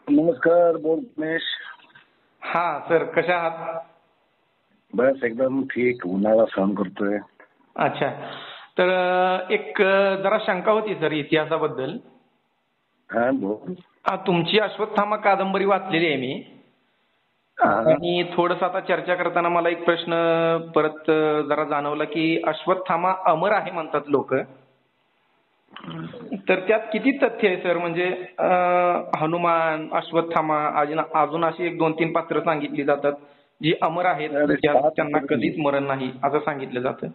नमस्कार. बोल गणेश. हा सर, कशा आहात? बस एकदम ठीक. उन्हाळा सहन करतोय. अच्छा. तर एक जरा शंका होती सर इतिहासाबद्दल. हा बोल. तुमची अश्वत्थामा कादंबरी वाचलेली आहे मी. हा. आणि थोडस आता चर्चा करताना मला एक प्रश्न परत जरा जाणवला की अश्वत्थामा अमर आहे म्हणतात लोक. तर त्यात किती तथ्य आहे सर? म्हणजे हनुमान, अश्वत्थामा, अजून अशी एक 2-3 पात्र सांगितली जातात जी अमर आहेत, अरे त्यांना कधीच मरण नाही असं सांगितलं जातं.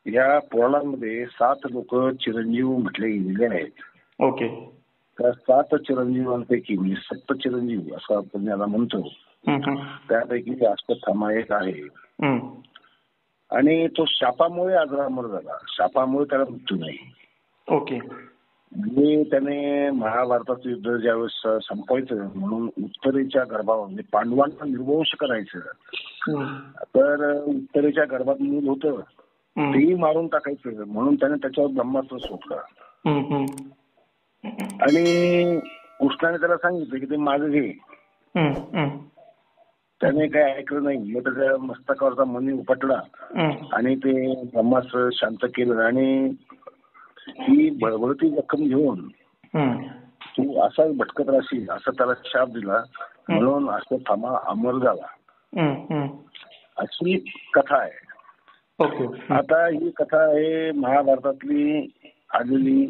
या पुराणांमध्ये 7 लोक चिरंजीव म्हटले गेलेले आहेत. ओके. त्या 7 चिरंजीवांपैकी म्हणजे सप्त चिरंजीव असं आपण याला म्हणतो. त्यापैकी अश्वत्थामा एक आहे. आणि तो शापामुळे अजरामर झाला. शापामुळे त्याला मृत्यू नाही. ओके. म्हणजे त्याने महाभारताचं युद्ध ज्यावेळेस संपवायचं म्हणून उत्तरेच्या गर्भावर म्हणजे पांडवांना निर्वंश करायचं, तर उत्तरेच्या गर्भात मूल होतं तेही मारून टाकायचं म्हणून त्याने त्याच्यावर ब्रह्मास्त्र सोडलं. आणि कृष्णाने त्याला सांगितलं की ते मागे घे. त्याने काय ऐकलं नाही. मग त्याच्या मस्तकावरचा मणी उपटला आणि ते ब्रह्मास्त्र शांत केलं. आणि ही बळबळती जखम घेऊन तू असाच भटकत राहशील असं त्याला शाप दिला. म्हणून अश्वत्थामा अमर झाला. अशी कथा आहे. आता ही कथा आहे महाभारतातली आलेली.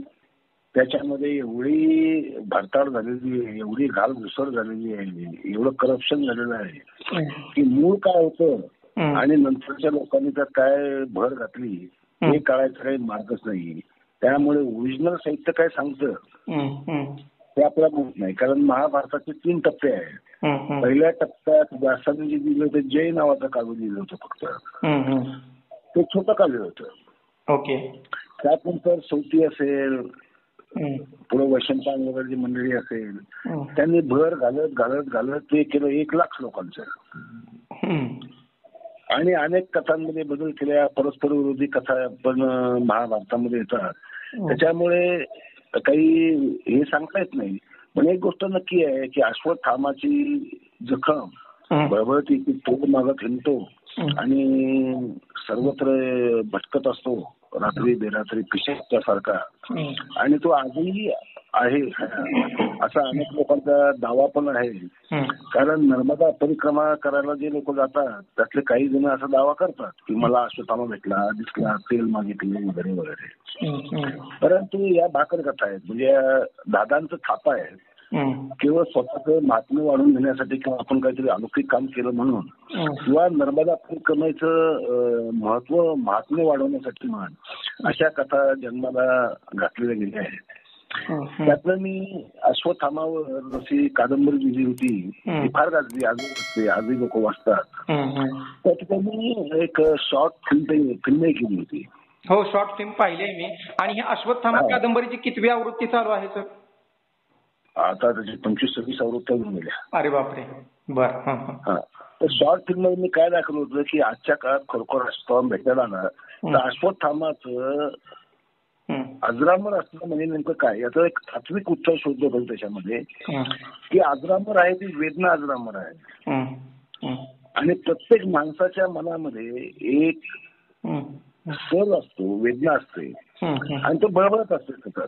त्याच्यामध्ये एवढी भरताड झालेली आहे, एवढी घालघुसळ झालेली आहे, एवढं करप्शन झालेलं आहे की मूळ काय होतं आणि नंतरच्या लोकांनी त्यात काय भर घातली हे कळायचं काही मार्गच नाही. त्यामुळे ओरिजिनल साहित्य काय सांगतं ते आपल्याला माहित नाही. कारण महाभारताचे 3 टप्पे आहेत. पहिल्या टप्प्यात व्यासाने जे दिलं होतं जय नावाचं काव्य दिलं होतं फक्त. ते छोटं काव्य होतं. ओके. त्यानंतर सौती असेल, पुढे वैशंपायन वगैरे जी मंडळी असेल, त्यांनी भर घालत घालत घालत ते केलं 1,00,000 लोकांचं. आणि अनेक कथांमध्ये बदल केल्या. परस्पर विरोधी कथा पण महाभारतामध्ये येतात. त्याच्यामुळे काही हे सांगता येत नाही. पण एक गोष्ट नक्की आहे की अश्वत्थामाची जखम बळबळती की तो मागं फिरतो आणि सर्वत्र भटकत असतो रात्री बेरात्री पिशाच्या सारखा. आणि तो आजही आहे असा अनेक लोकांचा दावा पण आहे. कारण नर्मदा परिक्रमा करायला जे लोक जातात त्यातले काही जण असा दावा करतात की मला अश्वत्थामा भेटला, दिसला, तेल मागितले वगैरे वगैरे. परंतु या भाकर कथा आहेत. म्हणजे दादांचं थापा आहे. केवळ स्वतःच महात्म्य वाढवून घेण्यासाठी किंवा आपण काहीतरी अलौकिक काम केलं म्हणून किंवा नर्मदा परिक्रमेचं महात्म्य वाढवण्यासाठी म्हण अशा कथा जन्माला घातलेल्या गेल्या आहेत. त्यातलं मी अश्वत्थामावर जशी कादंबरी लिहिली होती ती फार गाजली. आजही लोक वाचतात. त्या ठिकाणी एक शॉर्ट फिल्मही केली होती. हो, शॉर्ट फिल्म पाहिली आहे मी. आणि ही अश्वत्थामा कादंबरीची कितवी आवृत्ती चालू आहे सर? आता त्याची 25-26 आवृत्त्या होऊन गेल्या. अरे बापरे. बर. तर शॉर्ट फिल्म मध्ये मी काय दाखवलं होतं की आजच्या काळात खरोखर अश्वत्थामा भेटायला आला तर अश्वत्थामाचं अजरामर असणं म्हणजे नेमकं काय याचं एक तात्विक उत्तर शोधलं होतं त्याच्यामध्ये की अजरामर आहे ती वेदना अजरामर आहे. आणि प्रत्येक माणसाच्या मनामध्ये एक स्वर असतो, वेदना असते आणि तो बळबळत असतो सतत.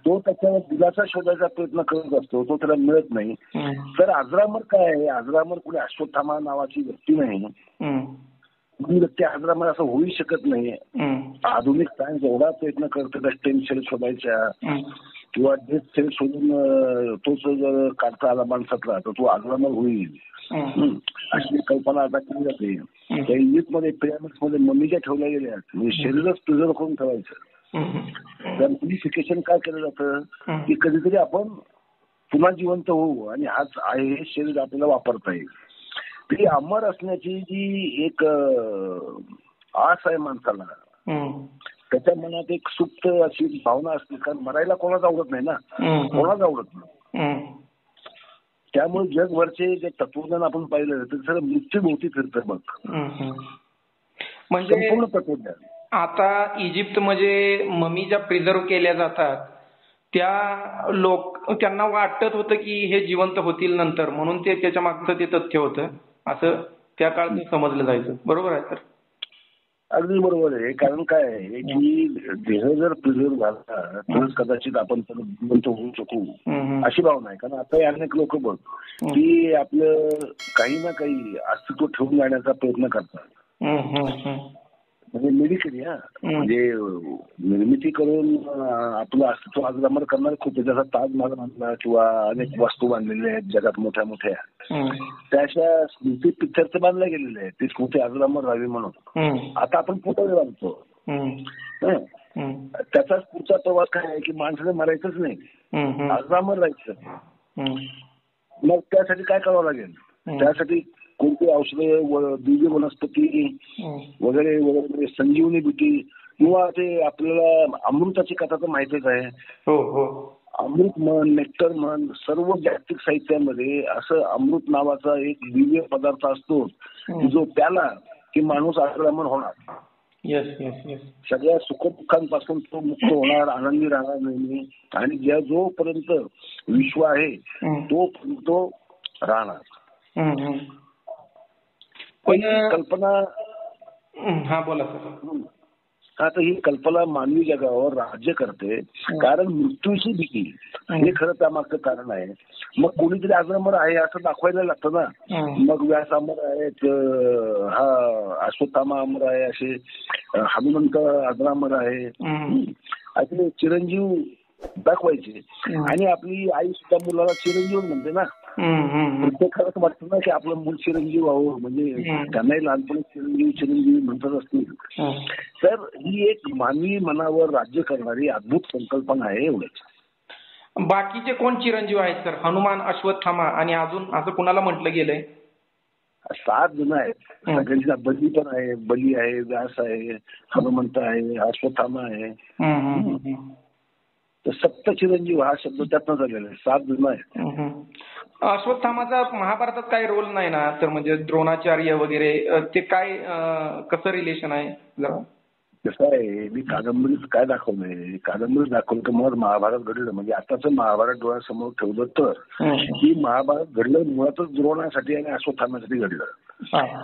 तो त्याच्यावर दिलासा शोधायचा प्रयत्न करत असतो, तो त्याला मिळत नाही. तर अजरामर काय आहे? अजरामर कुठे अश्वत्थामा नावाची व्यक्ती नाही. व्यक्ती अजरामर असं होऊ शकत नाही. आधुनिक सायन्स एवढा प्रयत्न करतो त्या स्टेम सेल शोधायच्या किंवा डेथ सेल शोधून तोच जर काढता आला माणसातला तर तो अजरामर होईल अशी कल्पना आता केली जाते. त्या इजिप्तमध्ये पिरामिड्स मध्ये मम्मीच्या ठेवल्या गेल्या म्हणजे शरीरच प्रिझर्व करून ठेवायचं. तर प्युरिफिकेशन काय केलं जातं की कधीतरी आपण पुन्हा जिवंत होऊ आणि हाच आहे हे शरीर आपल्याला वापरता येईल. ती अमर असण्याची जी एक आस आहे माणसाला, त्याच्या मनात एक सुप्त अशी भावना असते. कारण मरायला कोणाच आवडत नाही ना, कोणाच आवडत नाही. त्यामुळे जगभरचे जे तत्वज्ञान आपण पाहिलं तर सगळं मृत्यूभोवती फिरतं बघ. म्हणजे संपूर्ण तत्वज्ञान. आता इजिप्त मध्ये ममी ज्या प्रिझर्व केल्या जातात त्यांना वाटत होतं की हे जिवंत होतील नंतर, म्हणून ते त्याच्या मागचं ते तथ्य होतं असं त्या काळात समजलं जायचं. बरोबर आहे सर? अगदी बरोबर आहे. कारण काय आहे की देह जर प्रिझर्व झाला तरच कदाचित आपण जिवंत होऊ शकू, अशी भावना आहे. कारण आता अनेक लोक बघ की आपलं काही ना काही अस्तित्व ठेवून जाण्याचा प्रयत्न करतात. म्हणजे मेडिकली म्हणजे निर्मिती करून आपलं अस्तित्व अजरामर करणारे खूप आहे. जसा ताजमहाल बांधला किंवा अनेक वास्तू बांधलेल्या आहेत जगात मोठ्या मोठ्या, त्या अशा स्मृती पिक्चरचे बांधल्या गेलेले आहेत ती स्मृती अजरामर राहावी म्हणून. आता आपण पुतळे बांधतो. त्याचाच पुढचा प्रवास काय आहे की माणसाने मरायचंच नाही, अजरामर राहायचं. मग त्यासाठी काय करावं लागेल? त्यासाठी कोणती औषधं, दिव्य वनस्पती वगैरे वगैरे, संजीवनी बुटी, किंवा ते आपल्याला अमृताची कथा तर माहितीच आहे. अमृत म्हण, नेक्टर म्हण, सर्व जागतिक साहित्यामध्ये असं अमृत नावाचा एक दिव्य पदार्थ असतो की जो प्याला की माणूस अजरामर होणार. सगळ्या सुखदुःखांपासून तो मुक्त होणार, आनंदी राहणार नेहमी, आणि जोपर्यंत विश्व आहे तोपर्यंत तो राहणार. कल्पना बोला सर. आता ही कल्पना मानवी जगावर राज्य करते कारण मृत्यूची भीती हे खरं त्यामागचं कारण आहे. मग कोणीतरी अजरामर आहे असं दाखवायला लागतं ना. मग व्यास अमर आहेत, हा अश्वत्थामा अमर आहे, असे हनुमंत अजरामर आहे, असे चिरंजीव दाखवायचे. आणि आपली आई सुद्धा मुलाला चिरंजीव म्हणते ना. ते खरंच वाटतं ना की आपलं मूल चिरंजीव आहो, म्हणजे त्यांनाही लहानपणी चिरंजीव म्हणतात असतील. तर ही एक मानवी मनावर राज्य करणारी अद्भुत संकल्पना आहे. एवढंच. बाकीचे कोण चिरंजीव आहेत सर? हनुमान, अश्वत्थामा आणि अजून असं कुणाला म्हटलं गेलंय? 7 जण आहेत. सगळ्यांना बली पण आहे, बली आहे, व्यास आहे, हनुमंत आहे, अश्वत्थामा आहे. तर सप्त चिरंजीव हा शब्द त्यातनं झालेला आहे. 7 जण आहेत. अश्वत्थामाचा महाभारतात काय रोल नाही ना तर? म्हणजे द्रोणाचार्य वगैरे ते काय कसं रिलेशन आहे जरा? कसं आहे, मी कादंबरीत काय दाखवलंय, कादंबरीत दाखवलं की मुळात महाभारत घडलं. म्हणजे आताचं महाभारत डोळ्यासमोर ठेवलं तर ही महाभारत घडलं मुळातच द्रोणासाठी आणि अश्वत्थामासाठी घडलं.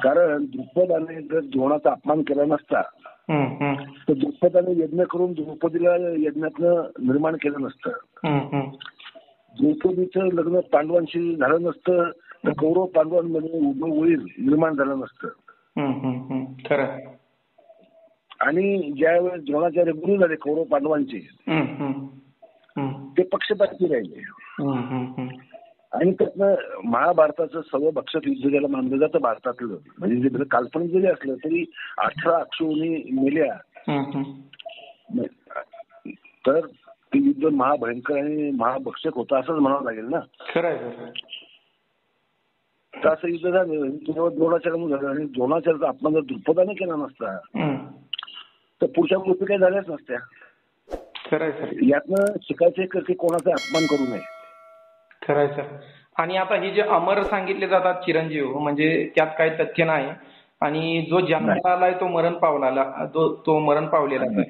कारण द्रुपदाने जर द्रोणाचा अपमान केला नसता तर द्रुपदाने यज्ञ करून द्रौपदीला यज्ञातनं निर्माण केलं नसतं. द्रौपदीचं लग्न पांडवांशी झालं नसतं तर कौरव पांडवांमध्ये उभं वैर निर्माण झालं नसतं. खरं. आणि ज्यावेळेस द्रोणाचार्य गुरु झाले कौरव पांडवांचे ते पक्षपाती राहिले. आणि त्यातनं महाभारताचं सर्व भक्षक युद्ध ज्याला मानलं जातं भारतातलं, म्हणजे जे काल्पनिक जरी असलं तरी 18 अक्षोहिणी मेल्या तर ते युद्ध महाभयंकर आणि महाभक्षक होतं असंच म्हणावं लागेल ना. खरं. तर असं युद्ध झालं द्रोणाचार्य झालं. आणि द्रोणाचार्याचा अपमान जर द्रुपदाने केला नसता तर पुढच्या गोष्टी काही झाल्याच नसत्या. यातनं शिकायचं की कोणाचा अपमान करू नये. खरंय सर. आणि आता हे जे अमर सांगितले जातात चिरंजीव, म्हणजे त्यात काही तथ्य नाही, आणि जो जन्माला आलाय तो मरण पावलेला आहे.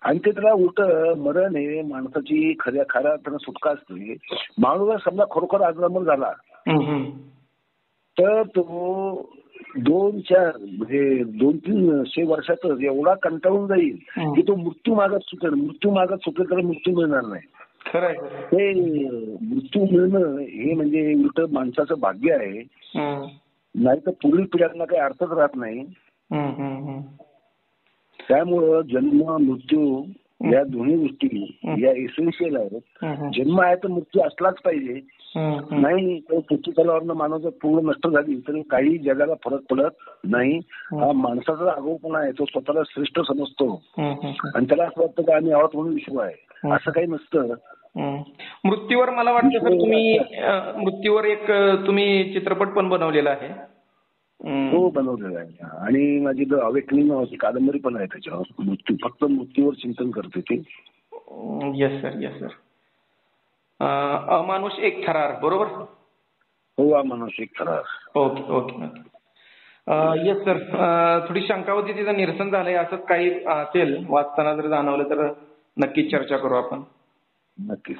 आणि ते त्याला उलट मरण हे माणसाची खऱ्या अर्थानं सुटका असते. माणूस समजा खरोखर अजरामर झाला तर तो 2-4 म्हणजे 2-300 वर्षातच एवढा कंटाळून जाईल की तो मृत्यू मागत सुटेल तर मृत्यू मिळणार नाही. हे मृत्यू मिळणं हे म्हणजे उलट माणसाचं भाग्य आहे. नाही तर पुढील पिढ्यांना काही अर्थच राहत नाही. त्यामुळं जन्म मृत्यू या दोन्ही गोष्टी या एसेन्शियल आहेत. जन्म आहे तर मृत्यू असलाच पाहिजे. नाही तर पृथ्वीतलावरनं मानव पूर्ण नष्ट झाली तरी काही जगाला फरक पडत नाही. हा माणसाचा आगाऊपणा आहे. तो स्वतःला श्रेष्ठ समजतो आणि त्याला असं वाटतं की आम्ही आहोत म्हणून विश्व आहे. असं काही नसतं. मृत्यूवर मला वाटतं सर मृत्यूवर एक तुम्ही चित्रपट पण बनवलेला आहे. हो, बनवलेला आहे. आणि माझी अवेकनिंग नावाची कादंबरी पण आहे त्याच्यावर. फक्त मृत्यूवर चिंतन करते ते. Yes sir. अमानुष एक थरार, बरोबर? हो, अमानुष एक थरार. ओके. Yes sir. थोडी शंका होती, तिचं निरसन झालंय. असंच काही असेल वाचताना जर जाणवलं तर नक्कीच चर्चा करू आपण. नक्कीच.